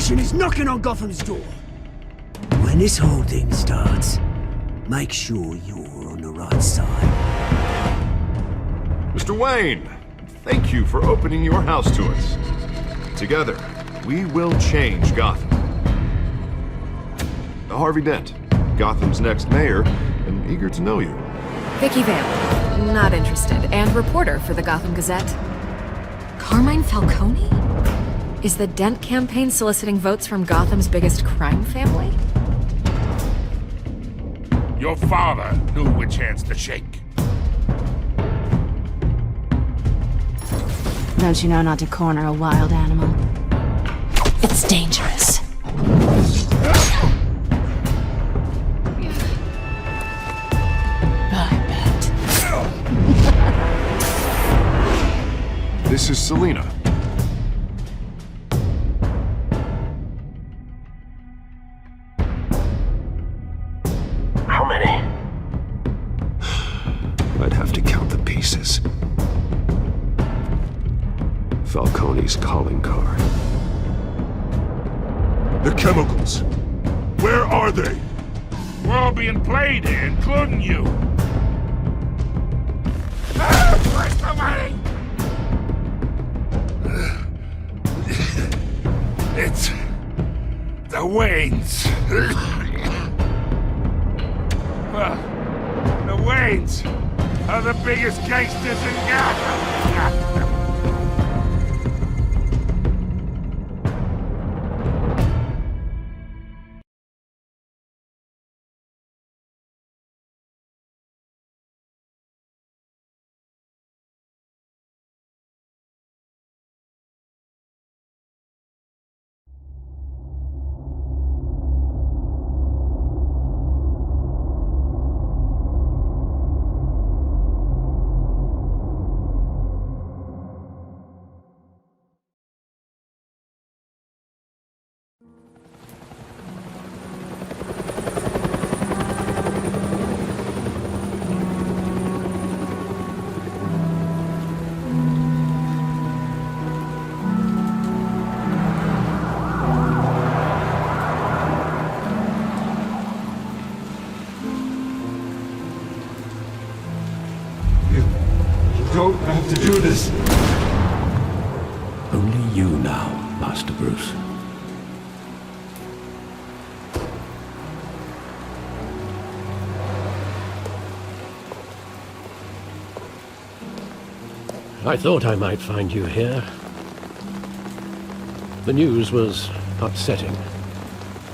mission is knocking on Gotham's door. When this whole thing starts, make sure you're on the right side. Mr. Wayne, thank you for opening your house to us. Together, we will change Gotham. Harvey Dent, Gotham's next mayor, and eager to know you. Vicky Vale, not interested, and reporter for the Gotham Gazette. Carmine Falcone? Is the Dent campaign soliciting votes from Gotham's biggest crime family? Your father knew which hands to shake. Don't you know not to corner a wild animal? It's dangerous. I bet. This is Selina. How many? I'd have to count the pieces. Falcone's calling card. The chemicals. Where are they? We're all being played here, including you. Where's the money? It's the Waynes. Well, the Waynes are the biggest gangsters in Gotham. Don't have to do this. Only you now, Master Bruce. I thought I might find you here. The news was upsetting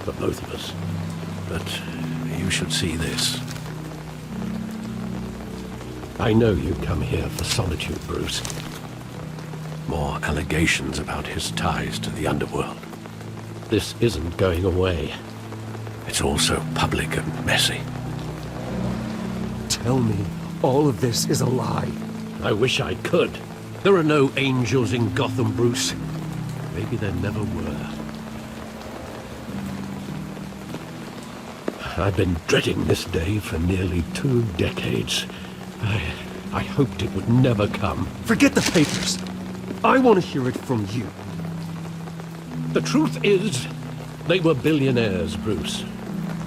for both of us. But you should see this. I know you come here for solitude, Bruce. More allegations about his ties to the underworld. This isn't going away. It's also public and messy. Tell me all of this is a lie. I wish I could. There are no angels in Gotham, Bruce. Maybe there never were. I've been dreading this day for nearly 2 decades. I hoped it would never come. Forget the papers. I want to hear it from you. The truth is, they were billionaires, Bruce.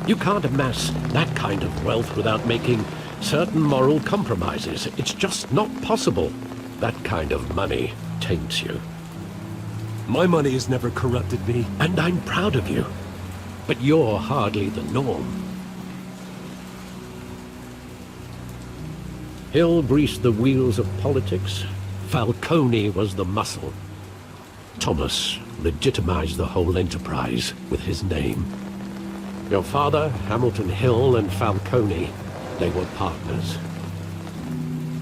You can't amass that kind of wealth without making certain moral compromises. It's just not possible. That kind of money taints you. My money has never corrupted me. And I'm proud of you. But you're hardly the norm. Hill greased the wheels of politics. Falcone was the muscle. Thomas legitimized the whole enterprise with his name. Your father, Hamilton Hill, and Falcone, they were partners.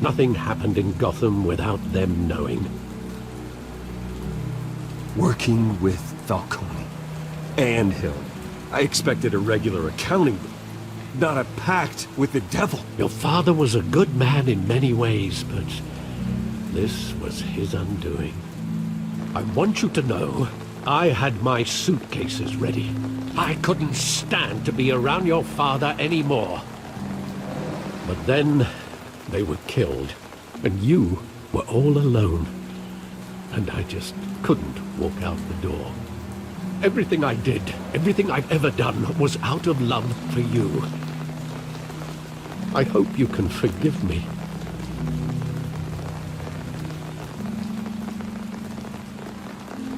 Nothing happened in Gotham without them knowing. Working with Falcone and Hill. I expected a regular accounting, not a pact with the devil. Your father was a good man in many ways, but this was his undoing. I want you to know, I had my suitcases ready. I couldn't stand to be around your father anymore. But then, they were killed, and you were all alone. And I just couldn't walk out the door. Everything I did, everything I've ever done, was out of love for you. I hope you can forgive me.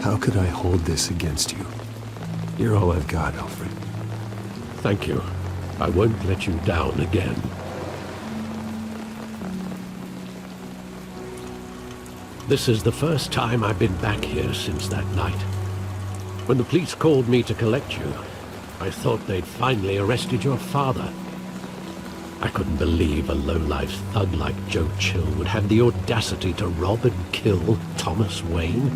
How could I hold this against you? You're all I've got, Alfred. Thank you. I won't let you down again. This is the first time I've been back here since that night. When the police called me to collect you, I thought they'd finally arrested your father. I couldn't believe a low-life thug like Joe Chill would have the audacity to rob and kill Thomas Wayne.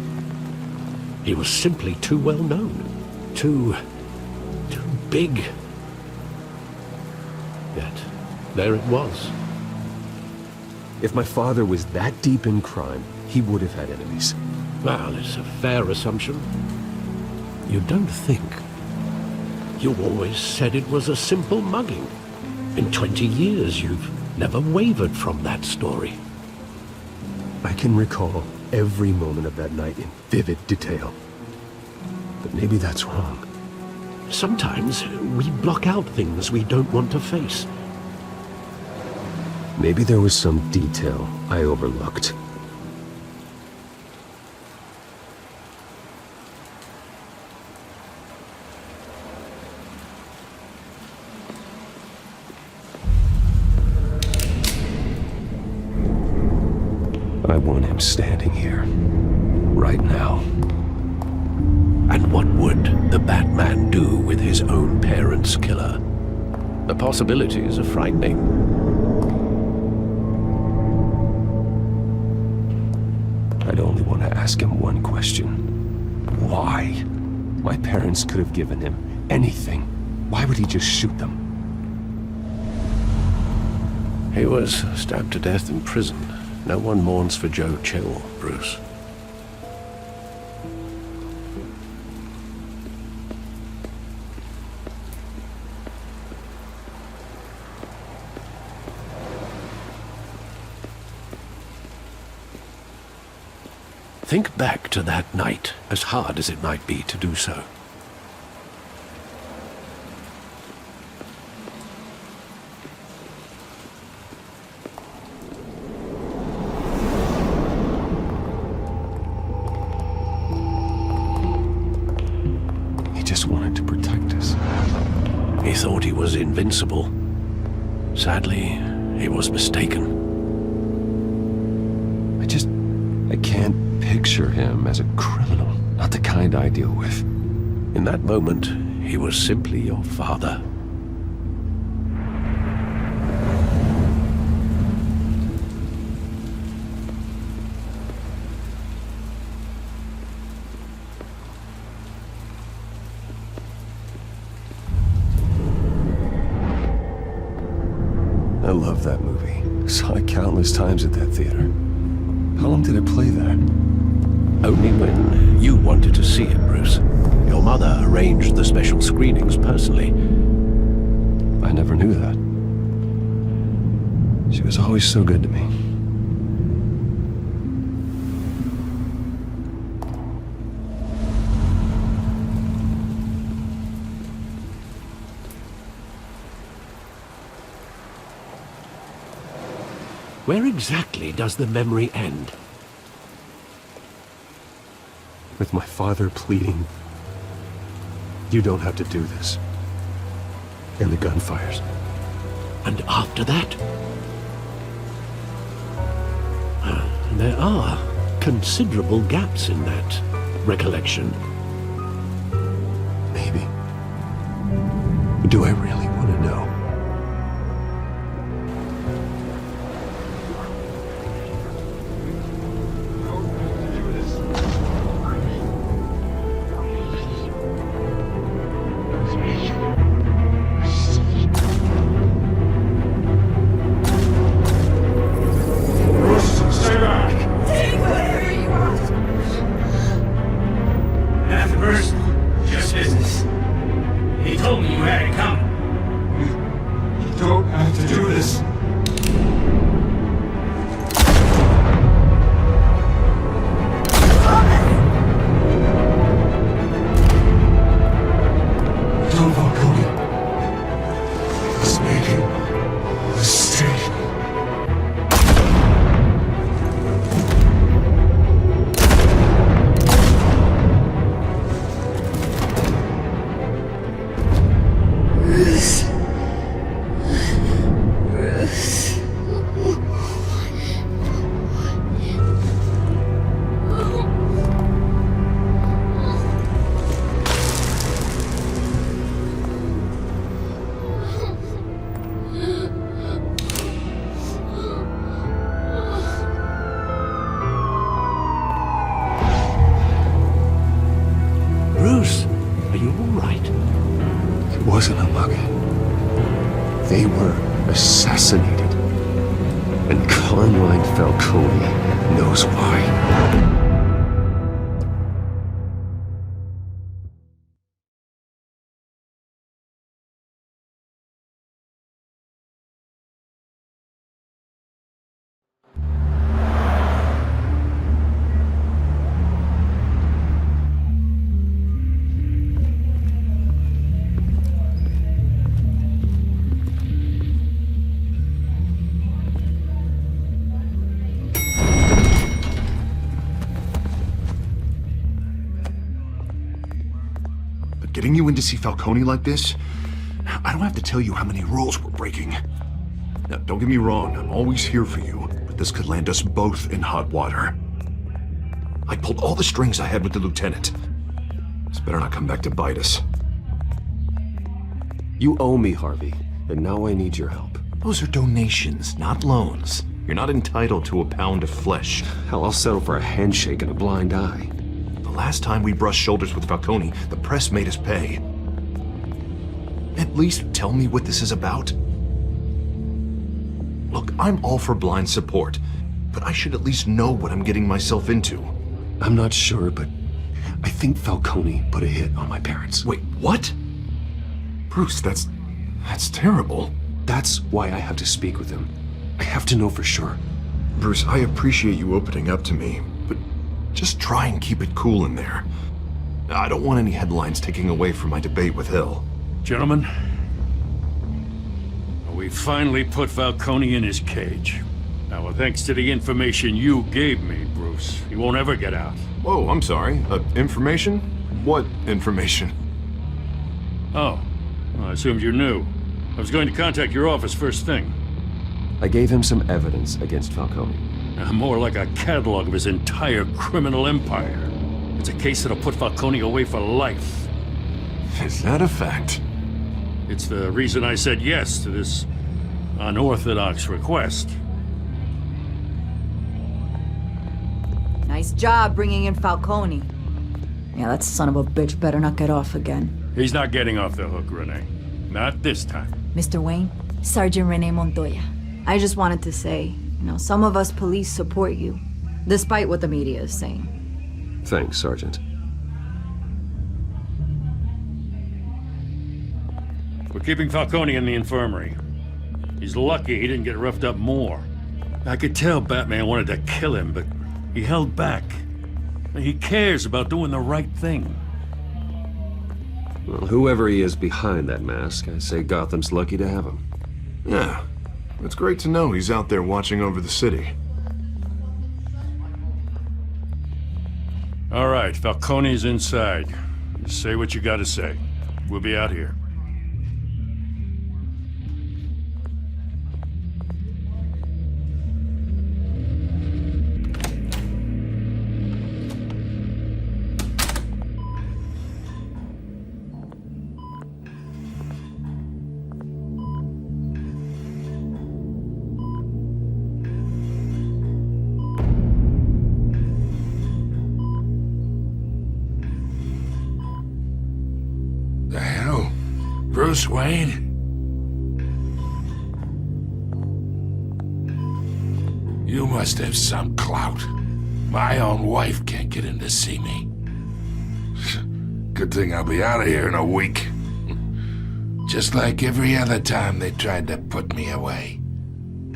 He was simply too well known. Too big. Yet, there it was. If my father was that deep in crime, he would have had enemies. Well, it's a fair assumption. You don't think? You always said it was a simple mugging. In 20 years, you've never wavered from that story. I can recall every moment of that night in vivid detail. But maybe that's wrong. Sometimes we block out things we don't want to face. Maybe there was some detail I overlooked. I want him standing here, right now. And what would the Batman do with his own parents' killer? The possibilities are frightening. I'd only want to ask him one question. Why? My parents could have given him anything. Why would he just shoot them? He was stabbed to death in prison. No one mourns for Joe Chill, Bruce. Think back to that night, as hard as it might be to do so. He just wanted to protect us. He thought he was invincible. Sadly, he was mistaken. I can't picture him as a criminal. Not the kind I deal with. In that moment, he was simply your father. I love that movie. Saw it countless times at that theater. How long did it play there? Only when you wanted to see it, Bruce. Your mother arranged the special screenings personally. I never knew that. She was always so good to me. Where exactly does the memory end? With my father pleading, "You don't have to do this." And the gunfires. And after that? There are considerable gaps in that recollection. Maybe. But do I really want to know? Nothing personal, just business. He told me you had it coming. They were assassinated. And Carmine Falcone knows why. Getting you in to see Falcone like this? I don't have to tell you how many rules we're breaking. Now, don't get me wrong, I'm always here for you, but this could land us both in hot water. I pulled all the strings I had with the lieutenant. This better not come back to bite us. You owe me, Harvey, and now I need your help. Those are donations, not loans. You're not entitled to a pound of flesh. Hell, I'll settle for a handshake and a blind eye. The last time we brushed shoulders with Falcone, the press made us pay. At least tell me what this is about. Look, I'm all for blind support, but I should at least know what I'm getting myself into. I'm not sure, but I think Falcone put a hit on my parents. Wait, what? Bruce, that's terrible. That's why I have to speak with him. I have to know for sure. Bruce, I appreciate you opening up to me, but just try and keep it cool in there. I don't want any headlines taking away from my debate with Hill. Gentlemen, we finally put Falcone in his cage. Now, thanks to the information you gave me, Bruce, he won't ever get out. Whoa, I'm sorry. Information? What information? Oh, well, I assumed you knew. I was going to contact your office first thing. I gave him some evidence against Falcone. More like a catalog of his entire criminal empire. It's a case that'll put Falcone away for life. Is that a fact? It's the reason I said yes to this unorthodox request. Nice job bringing in Falcone. Yeah, that son of a bitch better not get off again. He's not getting off the hook, Renee. Not this time. Mr. Wayne, Sergeant Renee Montoya. I just wanted to say, some of us police support you, despite what the media is saying. Thanks, Sergeant. We're keeping Falcone in the infirmary. He's lucky he didn't get roughed up more. I could tell Batman wanted to kill him, but he held back. He cares about doing the right thing. Well, whoever he is behind that mask, I say Gotham's lucky to have him. Yeah, it's great to know he's out there watching over the city. All right, Falcone's inside. Just say what you gotta say. We'll be out here. The hell? Bruce Wayne? You must have some clout. My own wife can't get in to see me. Good thing I'll be out of here in a week. Just like every other time they tried to put me away.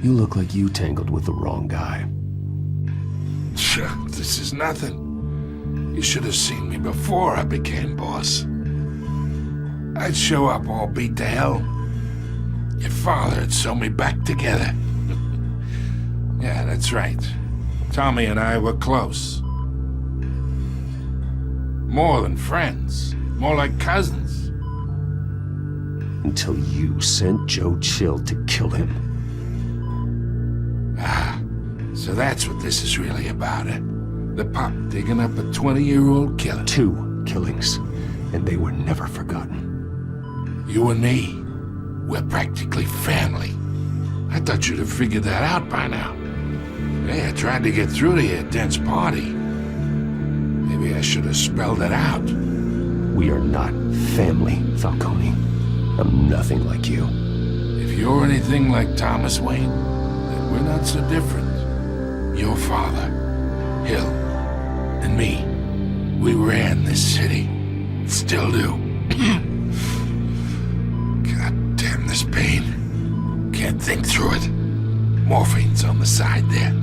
You look like you tangled with the wrong guy. This is nothing. You should have seen me before I became boss. I'd show up all beat to hell. Your father'd sew me back together. Yeah, that's right. Tommy and I were close. More than friends. More like cousins. Until you sent Joe Chill to kill him. Ah, so that's what this is really about, eh? The pup digging up a 20-year-old killer. 2 killings, and they were never forgotten. You and me, we're practically family. I thought you'd have figured that out by now. Hey, I tried to get through to your dense party. Maybe I should have spelled it out. We are not family, Falcone. I'm nothing like you. If you're anything like Thomas Wayne, then we're not so different. Your father, Hill, and me, we ran this city. Still do. God damn this pain. Can't think through it. Morphine's on the side there.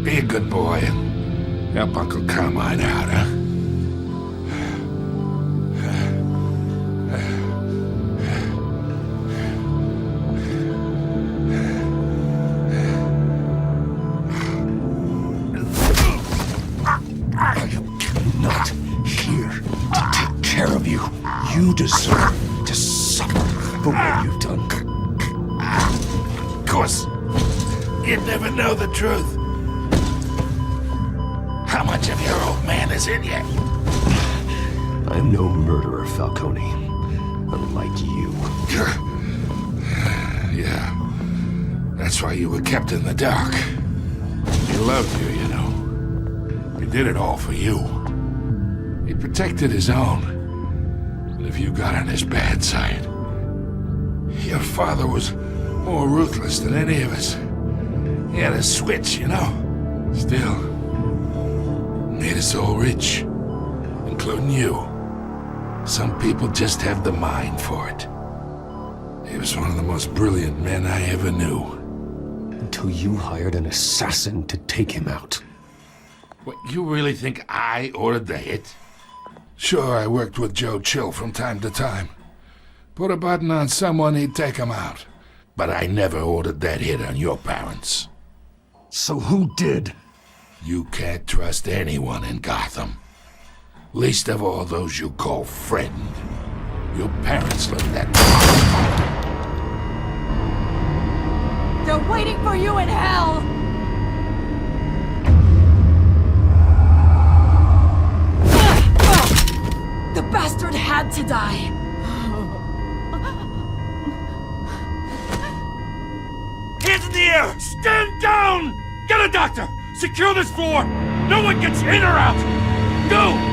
Be a good boy and help Uncle Carmine out, huh? Not here to take care of you. You deserve to suffer for what you've done. Of course, you'd never know the truth. How much of your old man is in you? I'm no murderer, Falcone. Unlike you. Yeah. That's why you were kept in the dark. He loved you, you know. He did it all for you. He protected his own. But if you got on his bad side, your father was more ruthless than any of us. He had a switch, you know. Still, made us all rich, including you. Some people just have the mind for it. He was one of the most brilliant men I ever knew. Until you hired an assassin to take him out. What, you really think I ordered the hit? Sure, I worked with Joe Chill from time to time. Put a button on someone, he'd take him out. But I never ordered that hit on your parents. So who did? You can't trust anyone in Gotham. Least of all those you call friend. Your parents let that... They're waiting for you in hell! The bastard had to die! Hands in the air! Stand down! Get a doctor! Secure this floor! No one gets in or out! Go!